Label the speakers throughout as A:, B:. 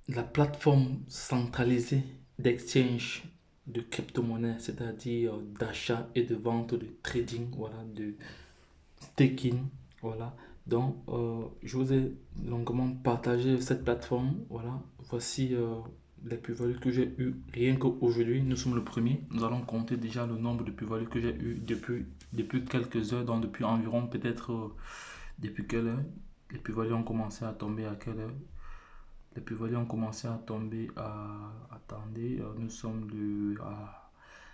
A: la plateforme centralisée d'exchange de crypto-monnaies, c'est-à-dire d'achat et de vente, de trading, voilà, de staking, voilà. Donc, je vous ai longuement partagé cette plateforme, voilà. Voici les plus-values que j'ai eues rien qu'aujourd'hui. Nous sommes le premier. Nous allons compter déjà le nombre de plus-values que j'ai eues depuis quelques heures, donc depuis environ peut-être depuis quelle heure les plus-values ont commencé à tomber à quelle heure? Les plus-values ont commencé à tomber à... Attendez, nous sommes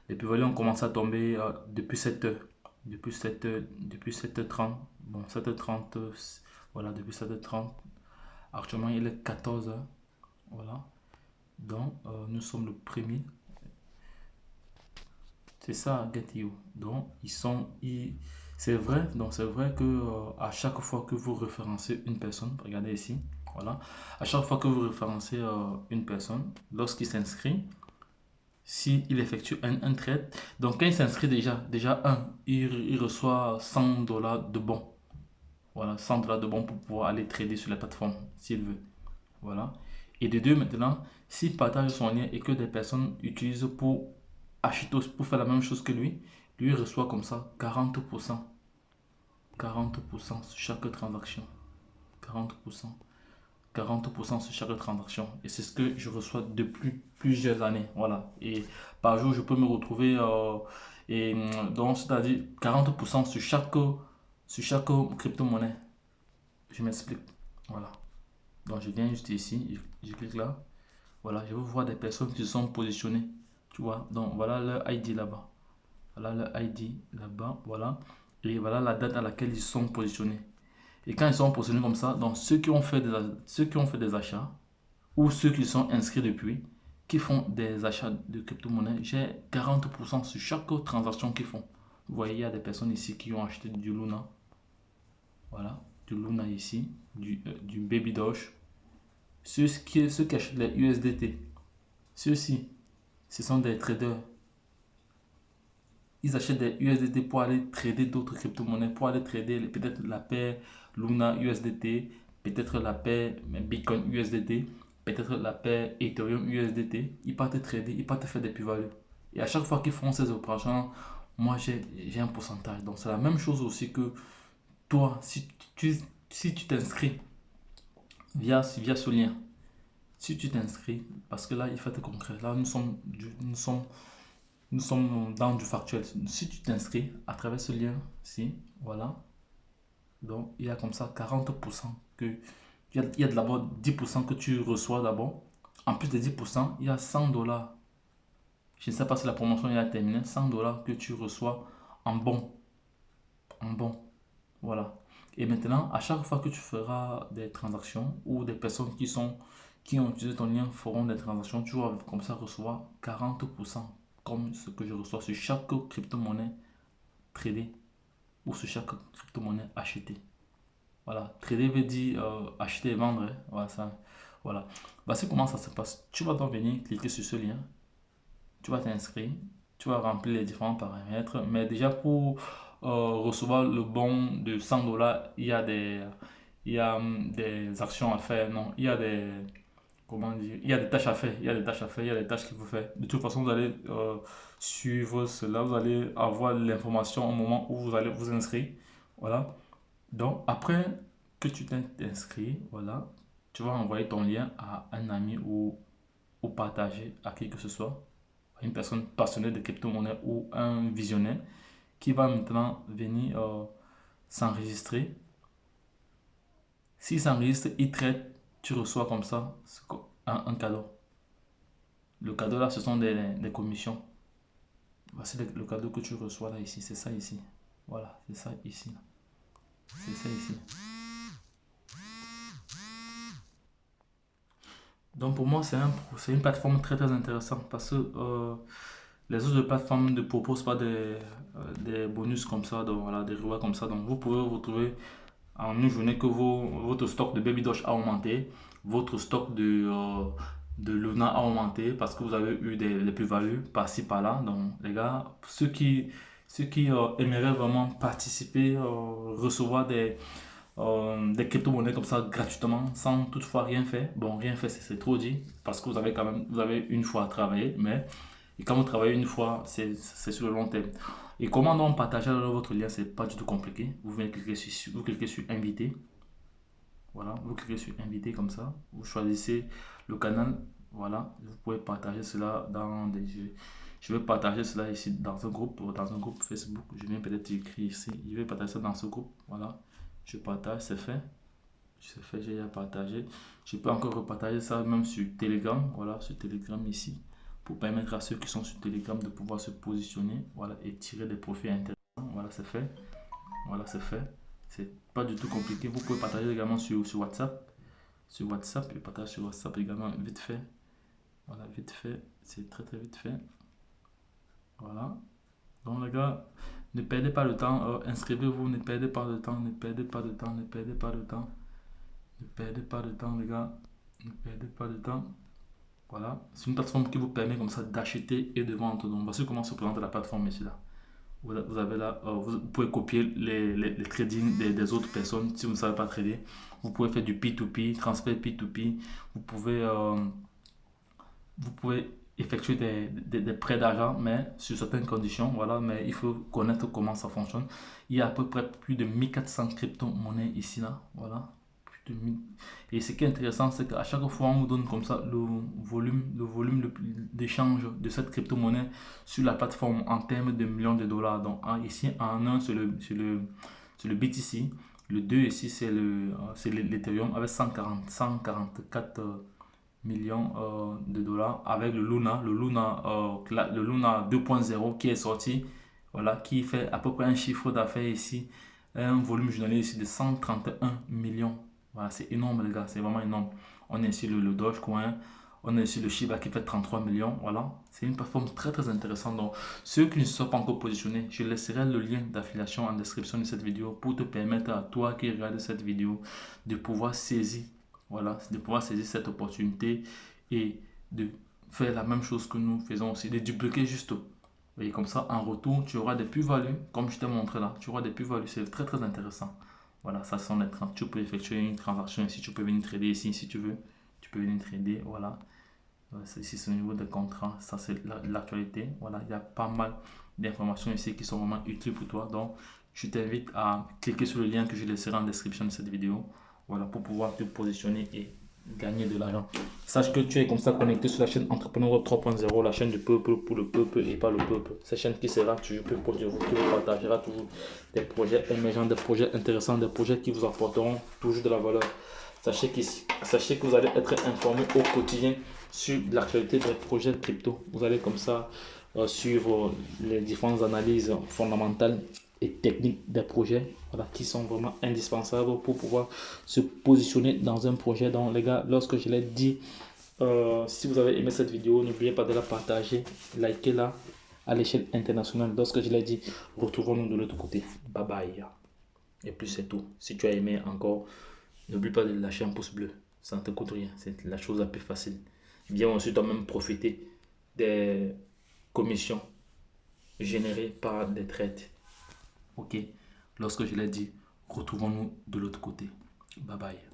A: les plus-values ont commencé à tomber depuis 7 heures. Depuis 7h30. Bon, 7h30, voilà, depuis 7h30. Actuellement, il est 14 heures. Voilà. Donc, nous sommes le premier. C'est ça, GetYou. Donc, c'est vrai, donc c'est vrai que à chaque fois que vous référencez une personne, regardez ici, voilà, à chaque fois que vous référencez une personne, lorsqu'il s'inscrit, s'il effectue un trade, donc quand il s'inscrit déjà il reçoit $100 de bons. Voilà, $100 de bons pour pouvoir aller trader sur la plateforme s'il veut. Voilà. Et de deux, maintenant, s'il partage son lien et que des personnes utilisent pour acheter, pour faire la même chose que lui reçoit comme ça 40%. 40% sur chaque transaction. 40%. 40% sur chaque transaction. Et c'est ce que je reçois depuis plusieurs années. Voilà. Et par jour, je peux me retrouver. Donc, c'est-à-dire 40% sur chaque crypto-monnaie. Je m'explique. Voilà. Donc, je viens juste ici. Je clique là. Voilà. Je veux voir des personnes qui se sont positionnées. Tu vois. Donc, voilà leur ID là-bas. Voilà leur ID là-bas. Voilà. Et voilà la date à laquelle ils sont positionnés. Et quand ils sont positionnés comme ça, donc ceux qui ont fait des achats, ou ceux qui sont inscrits depuis, qui font des achats de crypto-monnaie, j'ai 40% sur chaque transaction qu'ils font. Vous voyez, il y a des personnes ici qui ont acheté du Luna. Voilà, du Luna ici, du Baby Doge. Ceux qui achètent les USDT, ceux-ci, ce sont des traders. Ils achètent des USDT pour aller trader d'autres crypto-monnaies, pour aller trader peut-être la paire Luna USDT, peut-être la paire Bitcoin USDT, peut-être la paire Ethereum USDT. Ils partent trader, ils partent faire des plus-values. Et à chaque fois qu'ils font ces opérations, moi j'ai un pourcentage. Donc c'est la même chose aussi que toi, si tu t'inscris via ce lien, si tu t'inscris, parce que là il faut être concret, là nous sommes dans du factuel. Si tu t'inscris à travers ce lien-ci, voilà, donc il y a comme ça 40% il y a d'abord 10% que tu reçois d'abord. En plus des 10%, il y a $100. Je ne sais pas si la promotion est terminée. $100 que tu reçois en bon. En bon. Voilà. Et maintenant, à chaque fois que tu feras des transactions ou des personnes qui ont utilisé ton lien feront des transactions, tu vas comme ça recevoir 40% comme ce que je reçois sur chaque crypto-monnaie tradée ou sur chaque crypto-monnaie achetée. Voilà, trader veut dire acheter et vendre, hein. Voilà, ça. Voilà. Voici comment ça se passe. Tu vas donc venir cliquer sur ce lien, tu vas t'inscrire, tu vas remplir les différents paramètres. Mais déjà pour recevoir le bon de $100, il y a des actions à faire. Non, comment dire, il y a des tâches à faire. Il y a des tâches à faire, il y a des tâches qu'il faut faire. De toute façon, vous allez suivre cela, vous allez avoir l'information au moment où vous allez vous inscrire. Voilà. Donc, après que tu t'es inscrit, voilà, tu vas envoyer ton lien à un ami ou partager à qui que ce soit, à une personne passionnée de crypto-monnaie ou un visionnaire qui va maintenant venir s'enregistrer. S'il s'enregistre, il traite, tu reçois comme ça un cadeau. Le cadeau là, ce sont des commissions. Voici le cadeau que tu reçois là ici, c'est ça ici. Voilà, c'est ça ici. C'est ça ici. Donc pour moi, c'est une plateforme très très intéressante parce que les autres plateformes ne proposent pas des bonus comme ça, donc, voilà, des rewards comme ça. Donc vous pouvez vous retrouver en une journée que votre stock de Baby Doge a augmenté, votre stock de Luna a augmenté parce que vous avez eu des plus-values par-ci par-là. Donc les gars, ceux qui aimeraient vraiment participer, recevoir des crypto-monnaies comme ça gratuitement sans toutefois rien faire. Bon, rien faire, c'est trop dit parce que vous avez quand même, vous avez une fois à travailler, mais et quand vous travaillez une fois, c'est sur le long terme. Et comment donc partager alors votre lien, c'est pas du tout compliqué. Vous venez cliquer vous cliquez sur inviter. Voilà, vous cliquez sur inviter comme ça. Vous choisissez le canal. Voilà, vous pouvez partager cela dans des jeux. Je vais partager cela ici dans un groupe Facebook. Je viens peut-être écrire ici. Je vais partager ça dans ce groupe. Voilà, je partage, c'est fait. C'est fait, j'ai déjà partagé. Je peux encore repartager ça même sur Telegram. Voilà, sur Telegram ici. Pour permettre à ceux qui sont sur Telegram de pouvoir se positionner. Voilà, et tirer des profits intéressants. Voilà, c'est fait. Voilà, c'est fait. C'est pas du tout compliqué. Vous pouvez partager également sur WhatsApp. Sur WhatsApp, et partager sur WhatsApp également vite fait. Voilà, vite fait. C'est très très vite fait. Voilà. Donc les gars, ne perdez pas le temps. Inscrivez-vous, ne perdez pas de temps, ne perdez pas de temps, ne perdez pas de temps. Ne perdez pas de temps les gars. Ne perdez pas de temps. Voilà. C'est une plateforme qui vous permet comme ça d'acheter et de vendre. Donc voici comment se présente la plateforme ici là. Vous avez là, vous pouvez copier les trading des autres personnes si vous ne savez pas trader. Vous pouvez faire du P2P, transfert P2P. Vous pouvez, euh, vous pouvez effectuer des prêts d'argent, mais sur certaines conditions. Voilà, mais il faut connaître comment ça fonctionne. Il y a à peu près plus de 1400 crypto-monnaies ici, là. Voilà. Plus de 1000. Et ce qui est intéressant, c'est qu'à chaque fois, on vous donne comme ça le volume d'échange de cette crypto-monnaie sur la plateforme en termes de millions de dollars. Donc, ici, en un, c'est le BTC. Le 2 ici, c'est l'Ethereum avec 144 millions de dollars avec le Luna 2.0 qui est sorti, voilà, qui fait à peu près un chiffre d'affaires ici, un volume journalier ici de 131 millions. Voilà, c'est énorme les gars, c'est vraiment énorme. On est ici le Dogecoin, on a ici le Shiba qui fait 33 millions. Voilà, c'est une plateforme très très intéressante. Donc, ceux qui ne sont pas encore positionnés, je laisserai le lien d'affiliation en description de cette vidéo pour te permettre à toi qui regarde cette vidéo de pouvoir saisir, voilà, de pouvoir saisir cette opportunité et de faire la même chose que nous faisons aussi, de dupliquer juste. Et comme ça, en retour, tu auras des plus-values, comme je t'ai montré là. Tu auras des plus-values, c'est très très intéressant. Voilà, ça sont les tu peux effectuer une transaction ici, tu peux venir trader ici si tu veux. Tu peux venir trader, voilà. Ici, c'est au niveau des contrats, ça c'est l'actualité. Voilà, il y a pas mal d'informations ici qui sont vraiment utiles pour toi. Donc, je t'invite à cliquer sur le lien que je laisserai en description de cette vidéo. Voilà, pour pouvoir te positionner et gagner de l'argent. Sache que tu es comme ça connecté sur la chaîne Entrepreneur Web 3.0, la chaîne du peuple pour le peuple et pas le peuple. Cette chaîne qui sera toujours plus proche de vous, qui vous partagera toujours des projets émergents, des projets intéressants, des projets qui vous apporteront toujours de la valeur. Sachez que vous allez être informé au quotidien sur l'actualité des projets crypto. Vous allez comme ça suivre les différentes analyses fondamentales et techniques des projets, voilà, qui sont vraiment indispensables pour pouvoir se positionner dans un projet. Donc les gars, lorsque je l'ai dit, si vous avez aimé cette vidéo, n'oubliez pas de la partager, liker la à l'échelle internationale. Lorsque je l'ai dit, retrouvons-nous de l'autre côté. Bye bye. Et puis c'est tout. Si tu as aimé encore, n'oublie pas de lâcher un pouce bleu. Ça ne te coûte rien. C'est la chose la plus facile. Viens ensuite toi-même profiter des commissions générées par des trades. Ok. Lorsque je l'ai dit, retrouvons-nous de l'autre côté. Bye bye.